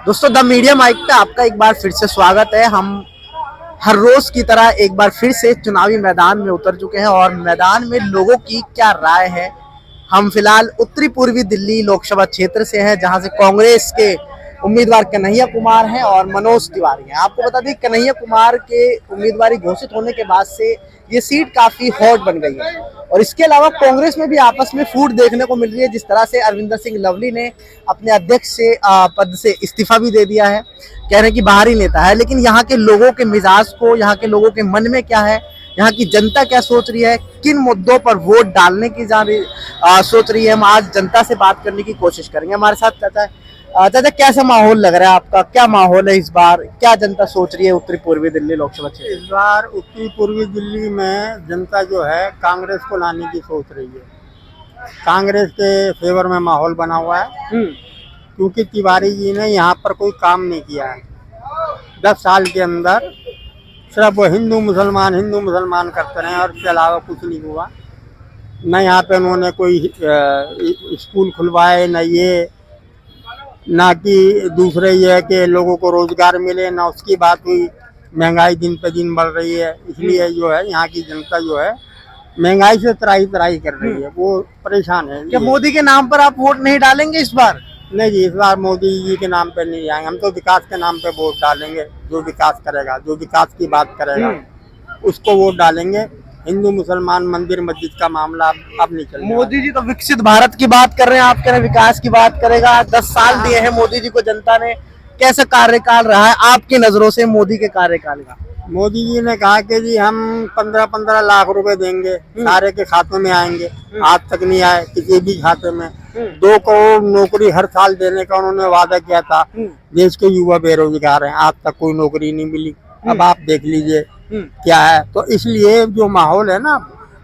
दोस्तों the media mic पे आपका एक बार फिर से स्वागत है। हम हर रोज की तरह एक बार फिर से चुनावी मैदान में उतर चुके हैं और मैदान में लोगों की क्या राय है। हम फिलहाल उत्तरी पूर्वी दिल्ली लोकसभा क्षेत्र से हैं, जहां से कांग्रेस के उम्मीदवार कन्हैया कुमार हैं और मनोज तिवारी हैं। आपको बता दें, कन्हैया कुमार के उम्मीदवारी घोषित होने के बाद से ये सीट काफी हॉट बन गई है और इसके अलावा कांग्रेस में भी आपस में फूट देखने को मिल रही है। जिस तरह से अरविंदर सिंह लवली ने अपने अध्यक्ष से पद से इस्तीफा भी दे दिया है, कह रहे हैं कि बाहरी नेता है, लेकिन यहाँ के लोगों के मिजाज को, यहाँ के लोगों के मन में क्या है, यहाँ की जनता क्या सोच रही है, किन मुद्दों पर वोट डालने की सोच रही है, हम आज जनता से बात करने की कोशिश करेंगे। हमारे साथ चाचा चाचा कैसा माहौल लग रहा है आपका, क्या माहौल है इस बार, क्या जनता सोच रही है उत्तरी पूर्वी दिल्ली लोकसभा क्षेत्र? इस बार उत्तरी पूर्वी दिल्ली में जनता जो है कांग्रेस को लाने की सोच रही है। कांग्रेस के फेवर में माहौल बना हुआ है क्योंकि तिवारी जी ने यहाँ पर कोई काम नहीं किया है। 10 साल के अंदर सिर्फ वो हिंदू मुसलमान करते रहे और इसके अलावा कुछ नहीं हुआ। न यहाँ पे उन्होंने कोई स्कूल खुलवाए, न ये, ना कि दूसरे ये है कि लोगों को रोजगार मिले, ना उसकी बात हुई। महंगाई दिन पे दिन बढ़ रही है, इसलिए जो है यहाँ की जनता जो है महंगाई से त्राही त्राही कर रही है, वो परेशान है। क्या मोदी के नाम पर आप वोट नहीं डालेंगे इस बार? नहीं जी, इस बार मोदी जी के नाम पे नहीं आएंगे, हम तो विकास के नाम पे वोट डालेंगे। जो विकास करेगा, जो विकास की बात करेगा उसको वोट डालेंगे। हिंदू मुसलमान मंदिर मस्जिद का मामला अब नहीं चलेगा। मोदी जी तो विकसित भारत की बात कर रहे हैं, आप कह रहे हैं विकास की बात करेगा। 10 साल दिए हैं मोदी जी को जनता ने, कैसा कार्यकाल रहा है आपकी नजरों से मोदी के कार्यकाल का? मोदी जी ने कहा कि जी हम 15-15 लाख रुपए देंगे, सारे के खातों में आएंगे। आज तक नहीं आए किसी भी खाते में। 2 करोड़ नौकरी हर साल देने का उन्होंने वादा किया था। देश के युवा बेरोजगार हैं, आज तक कोई नौकरी नहीं मिली। अब आप देख लीजिए क्या है। तो इसलिए जो माहौल है ना,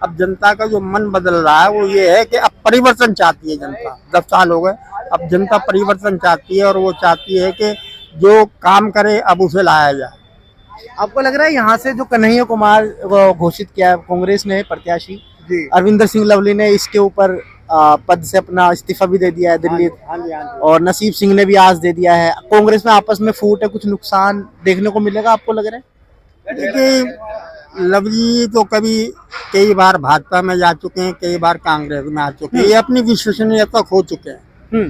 अब जनता का जो मन बदल रहा है वो ये है कि अब परिवर्तन चाहती है जनता। 10 साल हो गए, अब जनता परिवर्तन चाहती है और वो चाहती है कि जो काम करे अब उसे लाया जाए। आपको लग रहा है यहाँ से जो कन्हैया कुमार को घोषित किया है कांग्रेस ने प्रत्याशी जी, अरविंदर सिंह लवली ने, इसके ऊपर पद से अपना इस्तीफा भी दे दिया है दिल्ली, हाँ जी, और नसीब सिंह ने भी आज दे दिया है। कांग्रेस में आपस में फूट है, कुछ नुकसान देखने को मिलेगा आपको लग रहा है? देखिए, लवली तो कई बार भाजपा में जा चुके हैं, कई बार कांग्रेस में आ चुके हैं, ये अपनी विश्वसनीयता खो चुके हैं।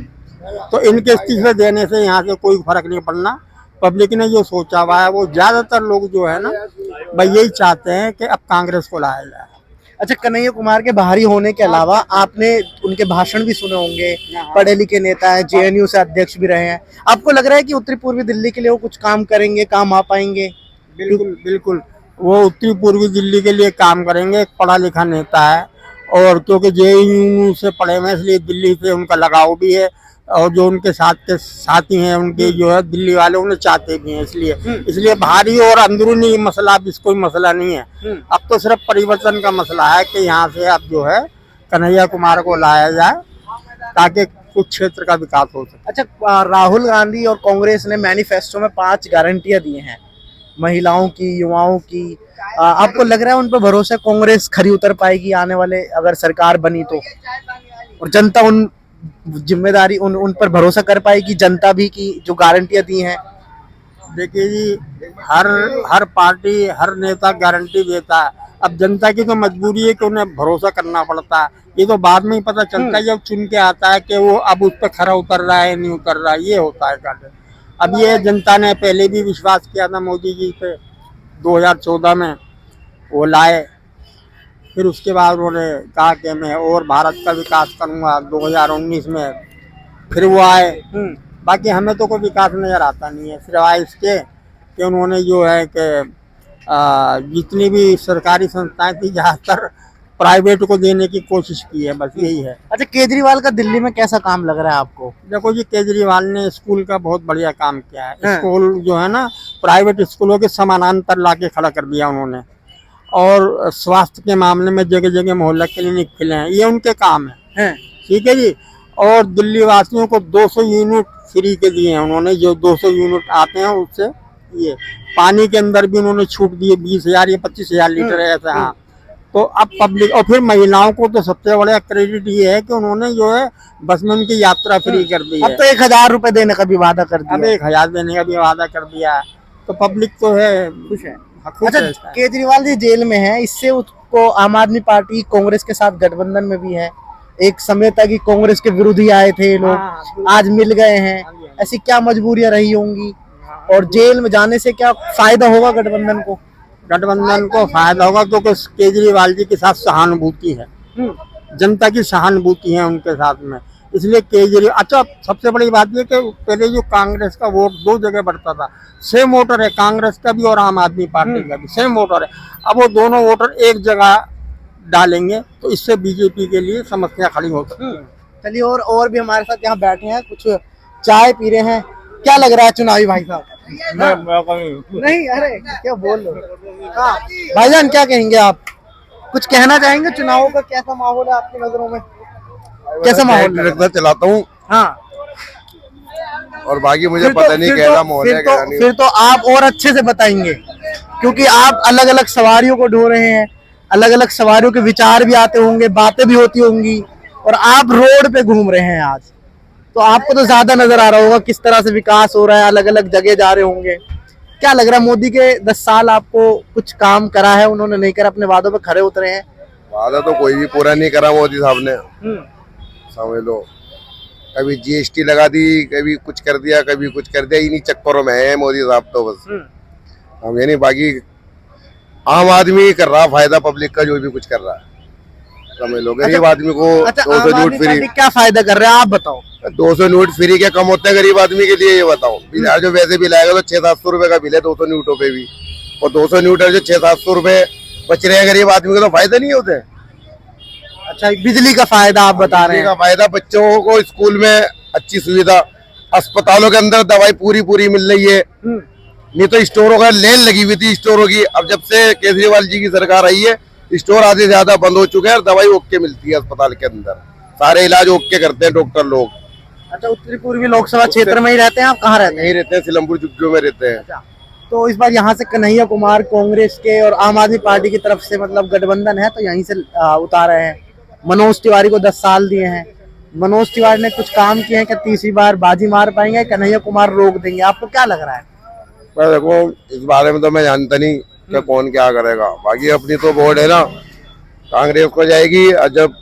तो इनके इस्तीफे देने से यहाँ से कोई फर्क नहीं पड़ना। पब्लिक ने जो सोचा हुआ है वो ज्यादातर लोग जो है ना भाई यही चाहते हैं कि अब कांग्रेस को लाया जाए। अच्छा, कन्हैया कुमार के बाहरी होने के अलावा आपने उनके भाषण भी सुने होंगे, पढ़े लिखे नेता है, जेएनयू से अध्यक्ष भी रहे हैं। आपको लग रहा है कि उत्तरी पूर्वी दिल्ली के लिए वो कुछ काम करेंगे, काम आ पाएंगे? बिल्कुल बिल्कुल, वो उत्तरी पूर्वी दिल्ली के लिए काम करेंगे। एक पढ़ा लिखा नेता है और क्योंकि जेएनयू से पढ़े हुए इसलिए दिल्ली से उनका लगाव भी है, और जो उनके साथ के साथी हैं उनके जो है दिल्ली वाले उन्हें चाहते भी हैं। इसलिए बाहरी और अंदरूनी मसला अब कोई मसला नहीं है। अब तो सिर्फ परिवर्तन का मसला है कि यहाँ से अब जो है कन्हैया कुमार को लाया जाए ताकि कुछ क्षेत्र का विकास हो सके। अच्छा, राहुल गांधी और कांग्रेस ने मैनिफेस्टो में 5 गारंटियां दी हैं महिलाओं की, युवाओं की। आपको लग रहा है उन पर भरोसा है कांग्रेस खरी उतर पाएगी आने वाले अगर सरकार बनी तो, और जनता उन जिम्मेदारी उन पर भरोसा कर पाएगी जनता भी की जो गारंटियां दी हैं? देखिए जी, हर पार्टी हर नेता गारंटी देता है। अब जनता की तो मजबूरी है कि उन्हें भरोसा करना पड़ता है। ये तो बाद में ही पता चलता है जब चुन के आता है कि वो अब उस पर खरा उतर रहा है नहीं उतर रहा है, ये होता है कारण। अब ये जनता ने पहले भी विश्वास किया था मोदी जी पे, 2014 में वो लाए, फिर उसके बाद उन्होंने कहा कि मैं और भारत का विकास करूंगा। 2019 में फिर वो आए। बाकी हमें तो कोई विकास नजर आता नहीं है, सिवाय इसके कि उन्होंने जो है कि जितनी भी सरकारी संस्थाएं थी ज्यादातर प्राइवेट को देने की कोशिश की है, बस यही है। अच्छा, केजरीवाल का दिल्ली में कैसा काम लग रहा है आपको? देखो जी, केजरीवाल ने स्कूल का बहुत बढ़िया काम किया है। स्कूल जो है ना प्राइवेट स्कूलों के समानांतर लाके खड़ा कर दिया उन्होंने, और स्वास्थ्य के मामले में जगह जगह मोहल्ला क्लिनिक खुले हैं, ये उनके काम है। ठीक है जी। और दिल्ली वासियों को 200 यूनिट फ्री के दिए हैं उन्होंने, जो 200 यूनिट आते हैं उससे। ये पानी के अंदर भी उन्होंने छूट दी है, 20,000 या 25,000 लीटर है ऐसा। हाँ, तो अब पब्लिक और फिर महिलाओं को तो सबसे बड़ा क्रेडिट ये है कि उन्होंने जो है बस में उनकी यात्रा फ्री कर दी अब है। तो 1,000 रुपए देने का भी वादा कर अब दिया। 1,000 देने का भी वादा कर दिया है। तो पब्लिक तो है खुश है। खुश अच्छा, है इसका। केजरीवाल जी जेल में है, इससे उसको आम आदमी पार्टी कांग्रेस के साथ गठबंधन में भी है। एक समय तक ही कांग्रेस के विरोधी आए थे ये लोग, हाँ, आज मिल गए हैं। ऐसी क्या मजबूरियां रही होंगी और जेल में जाने से क्या फायदा होगा गठबंधन को? गठबंधन को फायदा होगा क्योंकि केजरीवाल जी के साथ सहानुभूति है, जनता की सहानुभूति है उनके साथ में, इसलिए केजरीवाल। अच्छा, सबसे बड़ी बात ये कि पहले जो कांग्रेस का वोट दो जगह बढ़ता था, सेम वोटर है कांग्रेस का भी और आम आदमी पार्टी का भी सेम वोटर है। अब वो दोनों वोटर एक जगह डालेंगे तो इससे बीजेपी के लिए समस्या खड़ी हो सकती है। चलिए, और भी हमारे साथ यहाँ बैठे हैं, कुछ चाय पी रहे हैं। क्या लग रहा है चुनावी भाई साहब? नहीं, अरे क्या बोल रहे हो? हाँ भाईजान, क्या कहेंगे आप? कुछ कहना चाहेंगे? चुनावों का कैसा माहौल है आपकी नजरों में? कैसा माहौल लग रहा है? चलाता हूँ हाँ, और बाकी मुझे फिर तो- पता नहीं फिर कैसा तो- माहौल फिर है तो- क्या नहीं। फिर तो आप और अच्छे से बताएंगे, क्योंकि आप अलग अलग सवारियों को ढो रहे हैं, अलग अलग सवारियों के विचार भी आते होंगे, बातें भी होती होंगी, और आप रोड पे घूम रहे हैं आज, तो आपको तो ज्यादा नजर आ रहा होगा किस तरह से विकास हो रहा है, अलग अलग जगह जा रहे होंगे। क्या लग रहा है, मोदी के 10 साल आपको कुछ काम करा है? उन्होंने नहीं करा, अपने वादों पे खरे उतरे हैं? वादा तो कोई भी पूरा नहीं करा मोदी साहब ने, समझ लो। कभी जीएसटी लगा दी, कभी कुछ कर दिया, कभी कुछ कर दिया, इन्हीं चक्करों में है मोदी साहब तो बस। हम ये नहीं, बाकी आम आदमी कर रहा फायदा पब्लिक का, जो भी कुछ कर रहा है, समझ लो। गरीब आदमी को अच्छा, 200 आम नोट आदमी फ्री, पार्टी क्या फायदा कर रहे हैं आप बताओ? 200 नोट फ्री क्या कम होता है गरीब आदमी के लिए, ये बताओ। बिहार जो वैसे भी लाएगा तो 600-700 रुपए का बिल है 200 नोटों पे भी, और 200 नोट है जो 600-700 रुपए बच रहे हैं गरीब आदमी को, तो फायदा नहीं होते। अच्छा, बिजली का फायदा आप बता रहे का हैं? फायदा, बच्चों को स्कूल में अच्छी सुविधा, अस्पतालों के अंदर दवाई पूरी पूरी मिल रही है। नहीं तो स्टोरों का लेन लगी हुई थी स्टोरों की, अब जब से केजरीवाल जी की सरकार आई है स्टोर आधे से ज्यादा बंद हो चुके हैं और दवाई ओके मिलती है अस्पताल के अंदर, सारे इलाज ओके करते हैं डॉक्टर लोग। अच्छा, उत्तरी पूर्वी लोकसभा क्षेत्र में ही रहते हैं आप? कहाँ रहते हैं? नहीं रहते हैं, सिलमपुर चुग्गियों में रहते हैं। अच्छा, तो इस बार यहाँ से कन्हैया कुमार कांग्रेस के और आम आदमी पार्टी की तरफ से मतलब गठबंधन है, तो यहीं से उतारे हैं। मनोज तिवारी को 10 साल दिए हैं। मनोज तिवारी ने कुछ काम किए हैं, क्या तीसरी बार बाजी मार पाएंगे? कन्हैया कुमार रोक देंगे? आपको क्या लग रहा है? पर देखो, इस बारे में तो मैं जानता नहीं कि कौन क्या करेगा। बाकी अपनी तो वोट है ना, कांग्रेस को जाएगी, और जब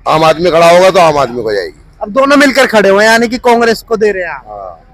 आम आदमी खड़ा होगा तो आम आदमी को जाएगी। अब दोनों मिलकर खड़े हुए हैं, यानी कि कांग्रेस को दे रहे हैं आप? हाँ।